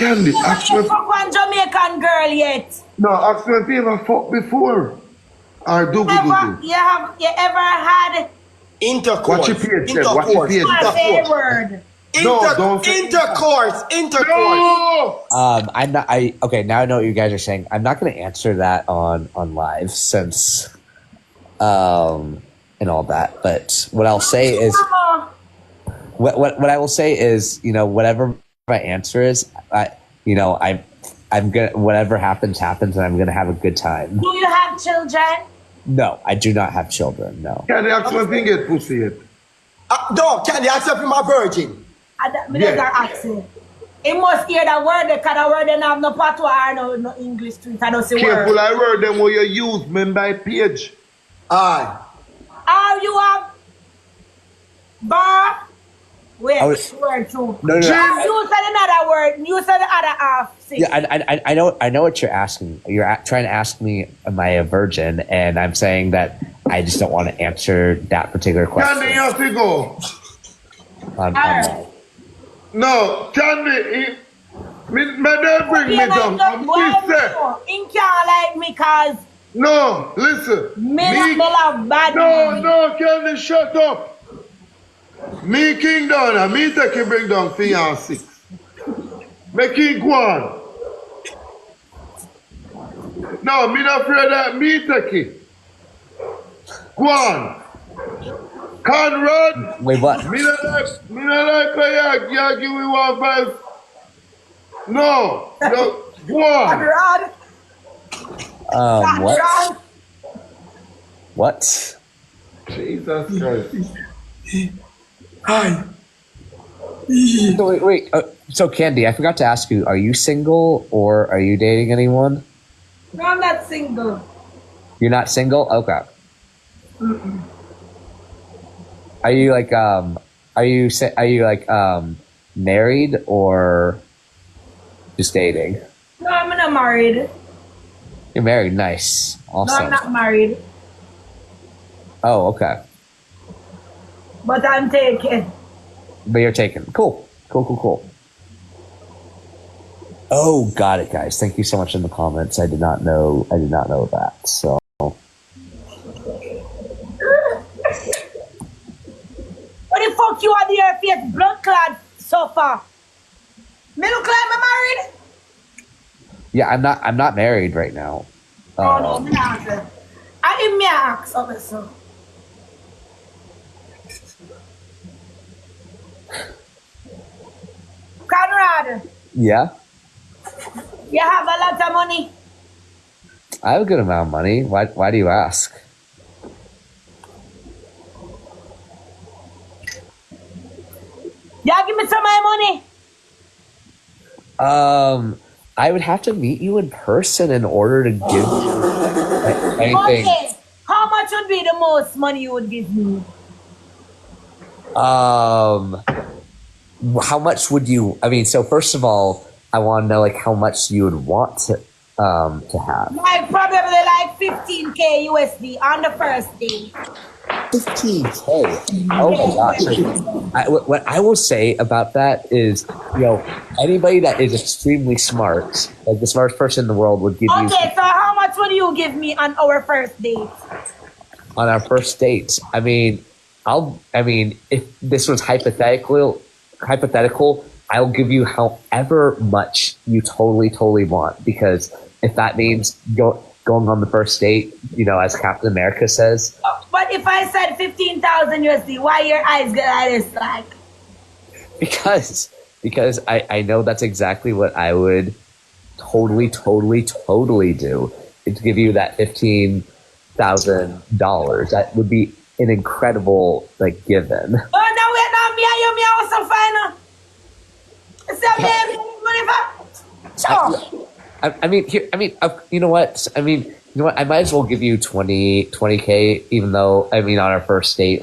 Khandy, You ask never me. fuck one Jamaican girl yet. No, ask me if you ever fucked before. Or do we do this? You ever had Intercourse. Watch your page, Kev. Watch your page. a say word? No, don't say intercourse. No! I'm not. Okay. Now I know what you guys are saying. I'm not going to answer that on live since, and all that. But what I'll say is, what I will say is, whatever my answer is, I'm gonna, whatever happens, and I'm gonna have a good time. Do you have children? No, I do not have children. No. Khandy, ask me if you get pussy yet. No, Khandy, accept my virgin. He must hear that word because the word don't have no patois or no English to it. I don't see Careful, word. I word them where you use me by page. Aye. Oh, you have bar? Wait, word too. No. You said another word. You said the other half. Yeah, I know what you're asking. You're trying to ask me, am I a virgin? And I'm saying that I just don't want to answer that particular question. Khandy, you have to go. No, Khandy, me don't bring me down. He can't like me because No, listen. me love bad No, Khandy, shut up. Me king down and me take you bring down fiancé. Me king go on. No, me not afraid that me take it. Go on. Conrad. Wait, what? Me not like how you give me 1 5. No, go on. What? What? Jesus Christ. Hi. So wait. So Khandy, I forgot to ask you: are you single or are you dating anyone? No, I'm not single. You're not single? Okay. Are you like married or just dating? No, I'm not married. You're married. Nice. Awesome. No, I'm not married. Oh, okay. But I'm taken. But you're taken. Cool. Oh, got it, guys. Thank you so much in the comments. I did not know that. So. What the fuck you on your face, blood clad sofa? Me look like I'm married? Yeah, I'm not married right now. Oh no, I'm not. I give me an axe of it, so. Conrad, Yeah, you have a lot of money. I have a good amount of money. Why do you ask? Yeah, give me some of my money. I would have to meet you in person in order to give you anything. Okay. How much would be the most money you would give me? How much would you? I mean, so first of all, I want to know like how much you would want to have. Like probably like 15K USD on the first day. 15K. Oh my gosh! What I will say about that is, anybody that is extremely smart, like the smartest person in the world, would give you. Okay, so how much would you give me on our first date? On our first date, I mean, if this was hypothetical, I'll give you however much you totally want, because if that means going on the first date, as Captain America says. But if I said 15,000 USD, why your eyes get like this, like? Because I know that's exactly what I would totally do. To give you that $15,000. That would be an incredible given. Oh no, wait, no, me and you also fine. You know what? I might as well give you 20K, even though on our first date,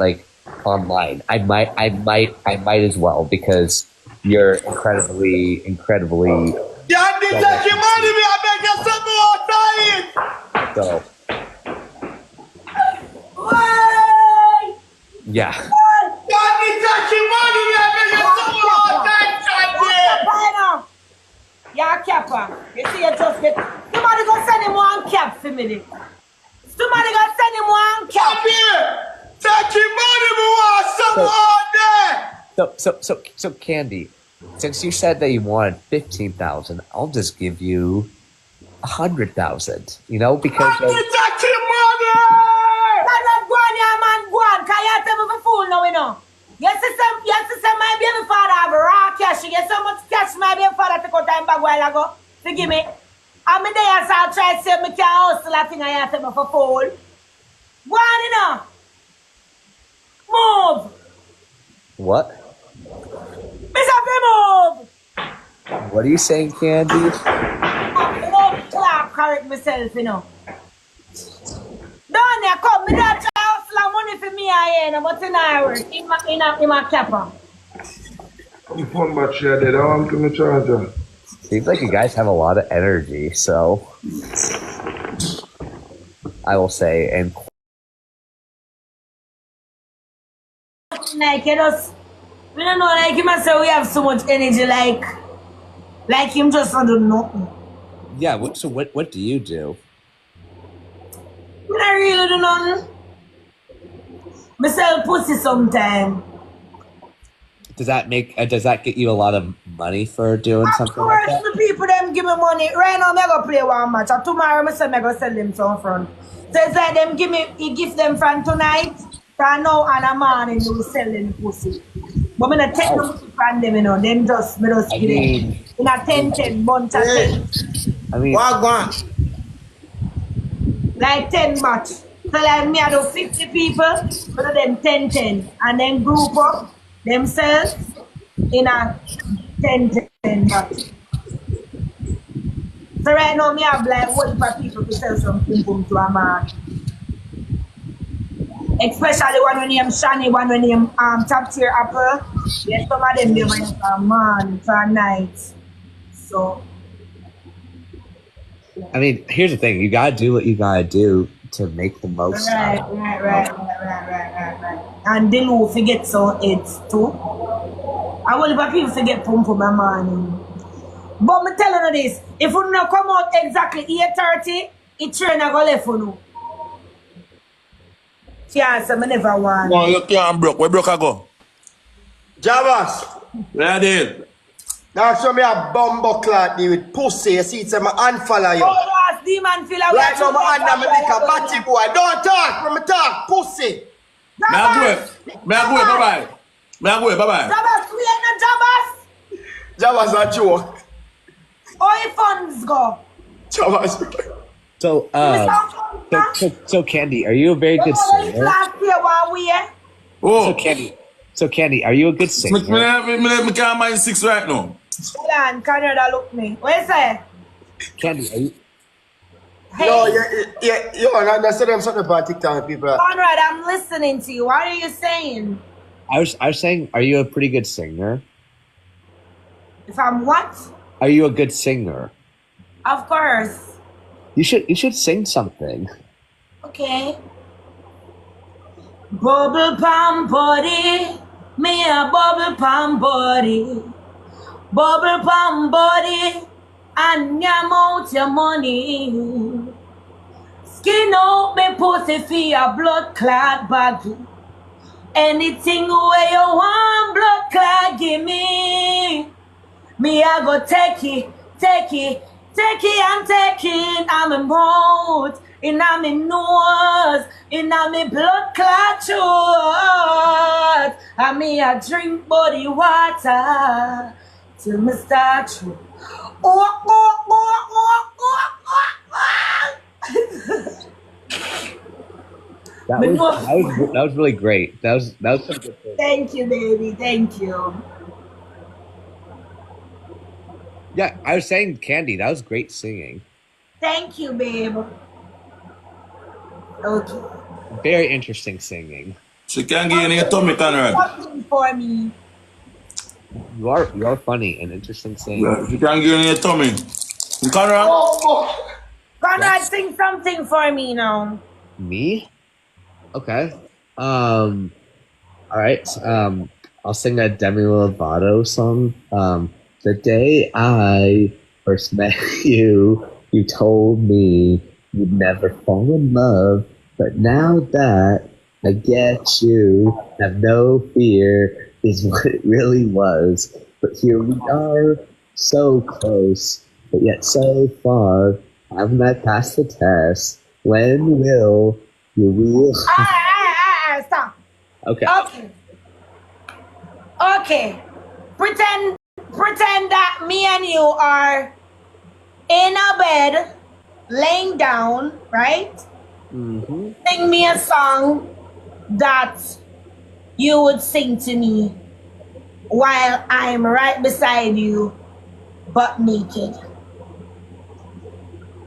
online. I might as well, because you're incredibly. Yeah, this is your money, me. I beg you some more time. So. Yeah. capper. You see, you just get. Somebody gonna send him one cap for me. Somebody gonna send him one cap. Come here. Take your money, me want some all day. So Khandy, since you said that you wanted 15,000, I'll just give you 100,000. You know, because Take your money. That's not go on, yeah, man, go on. Cause you tell me for fool now, you know. Yes, sister, my baby father have raw cash. You get so much cash, my baby father took out time back while ago. Forgive me. I'm there, so I'll try to say me can't hustle that thing I tell me for fool. Go on, you know. Move. what? Mr. Move. What are you saying, Khandy? I don't clap correct myself, you know. Down there, come, me don't try hustle money for me, but in Irish, in my capper. The phone battery are dead. I want to charger. Seems like you guys have a lot of energy, so I will say, and Like, you just, we don't know, like, him and say we have so much energy, like him just don't do nothing. yeah. What do you do? We don't really do nothing. Me sell pussy sometime. Does that get you a lot of money for doing Of something like course, that? the people them give me money. Right now, I go play one match. And tomorrow, I say I go sell them some front. So it's like them you give them from tonight. From now and a morning, they will sell them pussy. But I don't take no money from them, you know. Them just, me just I give mean- them. In a 10 bunch of 10. I mean, What gone? Like 10 match. So like me, I do 50 people, but them 10, and then group up themselves in a 10 match. So right now, me have like one for people to sell some pum pum to a man. Especially one when name Shani, one when name top tier apple. Yes, some of them they went for a man, for a night. So I mean, here's the thing: you gotta do what you gotta do to make the most out of it. Right. And the Lou forget so it's too. I will if people forget pum pum a man. But me telling you this, if you not come out exactly 8:30, it train a go left for you. Yeah, so me never want. No, you can't broke. Where broke I go? Javas, Where I did? that's why me a bumbo clot deal with pussy. You see, it's a man unfollow you. Oh, boss, demon feel away. Right now, my hand me lick a batty boy. Don't talk when me talk, pussy. May I go? Bye-bye. Bye-bye. Jabas, we ain't no Jabas. Javas a joke. All your funds go. Javas. So, so Khandy, are you a very good singer? Last year, while we Oh. So Khandy, are you a good singer? Me can't mind 6 right now. hold on, Canada look me. What you say? Khandy, are you? Hey, Yo, that's them something about TikTok people. Conrad, I'm listening to you. What are you saying? I was saying, are you a pretty good singer? If I'm what? Are you a good singer? Of course. You should sing something. Okay. Bubble palm body, me a bubble palm body. Bubble palm body, and yam out your money. Skin out me pussy for your blood clot body. Anything where you want blood clot, give me. Me I go take it and take it. I'm in mouth, in a me nose, in a me blood clot throat. And me I drink body water till me start to. That was really great. That was some good thing. Thank you, baby. Thank you. Yeah, I was saying, Khandy, that was great singing. Thank you, babe. Okay. Very interesting singing. She can't get any tummy, Conrad. Something for me. You are funny and interesting singing. She can't get any tummy. Conrad? Conrad, sing something for me now. Me? Okay. All right. I'll sing a Demi Lovato song. The day I first met you, you told me you'd never fall in love, but now that I get you, have no fear is what it really was. But here we are, so close, but yet so far. Haven't I passed the test? When will you real? Stop. Okay. Okay. Pretend that me and you are in a bed, laying down, right? Mm-hmm. Sing me a song that you would sing to me while I'm right beside you, but naked.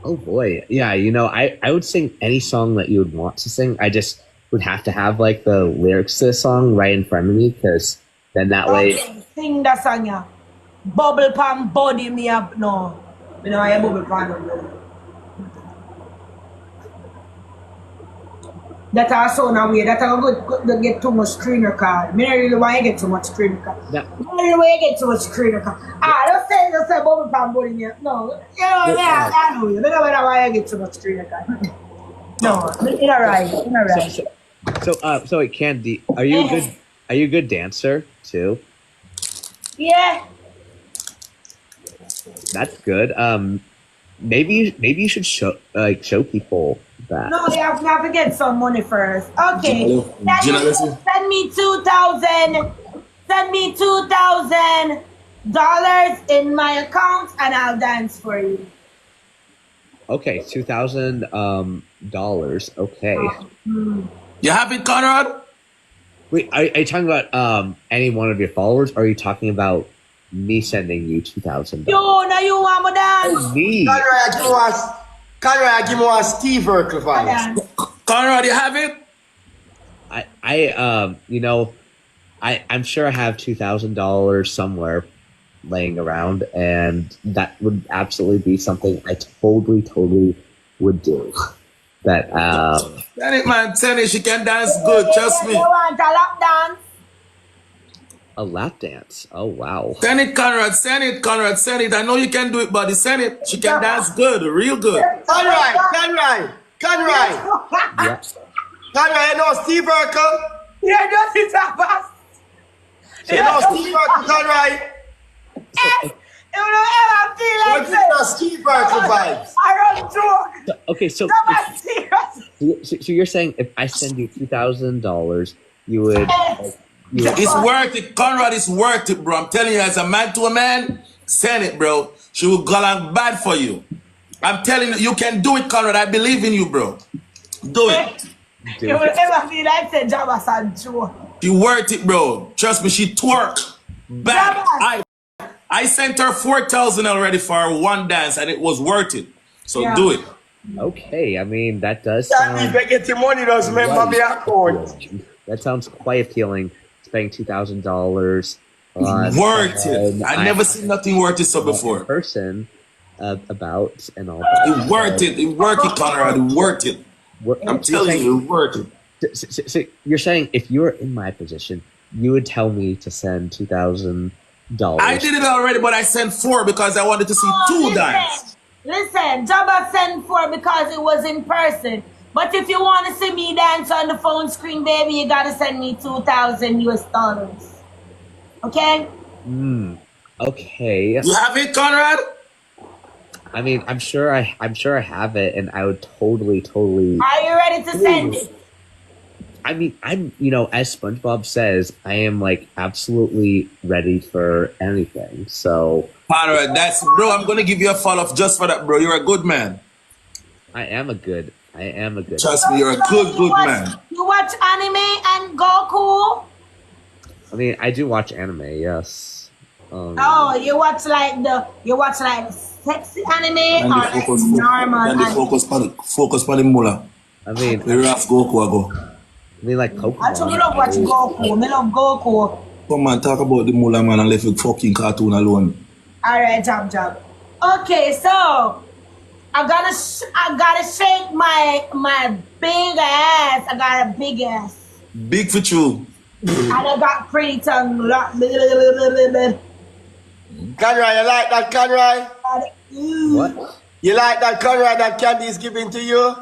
Oh boy. Yeah, you know, I would sing any song that you would want to sing. I just would have to have like the lyrics to the song right in front of me, because then that way. Okay, sing that song, yeah. Bubble pan body me up. No. You know, I bubble pan. That also now way. That are good get too much screen record. Me don't really want to get too much screen record. Yeah. Me don't really want to get too much screen record. Don't say bubble pan body me up. No. You know, yeah, I know you. Me don't want to get too much screen record. No, it's alright. So wait, Khandy, are you a good? Are you a good dancer too? Yeah. That's good. Maybe you should show people that. No, you have to get some money first. Okay. Send me $2,000. Send me $2,000 in my account, and I'll dance for you. Okay, $2,000. Okay. You have it, Conrad? Wait, are you talking about any one of your followers? Or are you talking about me sending you $2,000? Yo, now you want me dance? Me. Conrad, give me one Steve Urkel vibes. Conrad, you have it? You know, I'm sure I have $2,000 somewhere laying around, and that would absolutely be something I totally would do. That Send it, man. Send it. She can dance good. Trust me. You want a lap dance? a lap dance. Oh wow. Send it, Conrad. Send it, Conrad. Send it. I know you can do it, buddy. Send it. She can dance good, real good. Conrad, Yeah. Conrad, you know Steve Urkel? Yeah, just it up fast. You know Steve Urkel, Conrad? You don't ever feel like What's the Steve Urkel vibes? I run joke. Okay, so you're saying if I send you $2,000, you would. It's worth it, Conrad. It's worth it, bro. I'm telling you, as a man to a man, send it, bro. She will go along bad for you. I'm telling you, you can do it, Conrad. I believe in you, bro. Do it. You will ever feel like the Jabba and joke. She worth it, bro. Trust me, she twerk bad. I sent her 4,000 already for one dance, and it was worth it. So do it. Okay, I mean that does That sound. means they get your money, does remember me account. That sounds quite appealing. Spending $2,000 on Worth it. I never seen nothing worth it so before. Person about and all that. It worth it. It worth it, Conrad. It worth it. I'm telling you, it worth it. So you're saying if you were in my position, you would tell me to send $2,000. I did it already, but I sent 4 because I wanted to see 2 dance. Listen, Jabba sent 4 because it was in person. But if you want to see me dance on the phone screen, baby, you gotta send me $2,000. Okay? Okay. You have it, Conrad? I mean, I'm sure I have it, and I would totally. Are you ready to send it? I mean, as SpongeBob says, I am like absolutely ready for anything. So, Conrad, bro. I'm gonna give you a follow-up just for that, bro. You're a good man. I am a good. Trust me, you're a good man. You watch anime and Goku? I mean, I do watch anime. Yes. You watch like sexy anime or like normal anime? Focus on the mullah. I mean, The Raf Goku, I go. like Pokemon. Actually, I love watch Goku. I love Goku. Come on, talk about the mullah, man, and leave the fucking cartoon alone. Alright, job. Okay, so I gotta shake my big ass. I got a big ass. Big for you. And I got pretty tongue. Conrad, you like that, Conrad? What? You like that, Conrad, that Khandy is giving to you?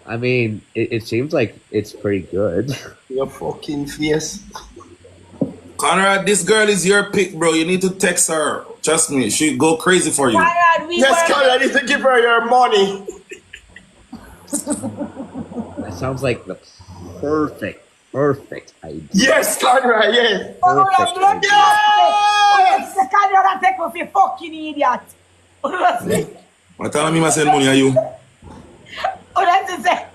I mean, it seems like it's pretty good. Your fucking face. Conrad, this girl is your pick, bro. You need to text her. Trust me, she go crazy for you. Conrad, we Yes, were- Conrad, I need to give her your money. That sounds like the perfect idea. Yes, Conrad, yes. Perfect idea. Yes! Conrad, take off you fucking idiot. What time am I send money are you? Oh, that's it.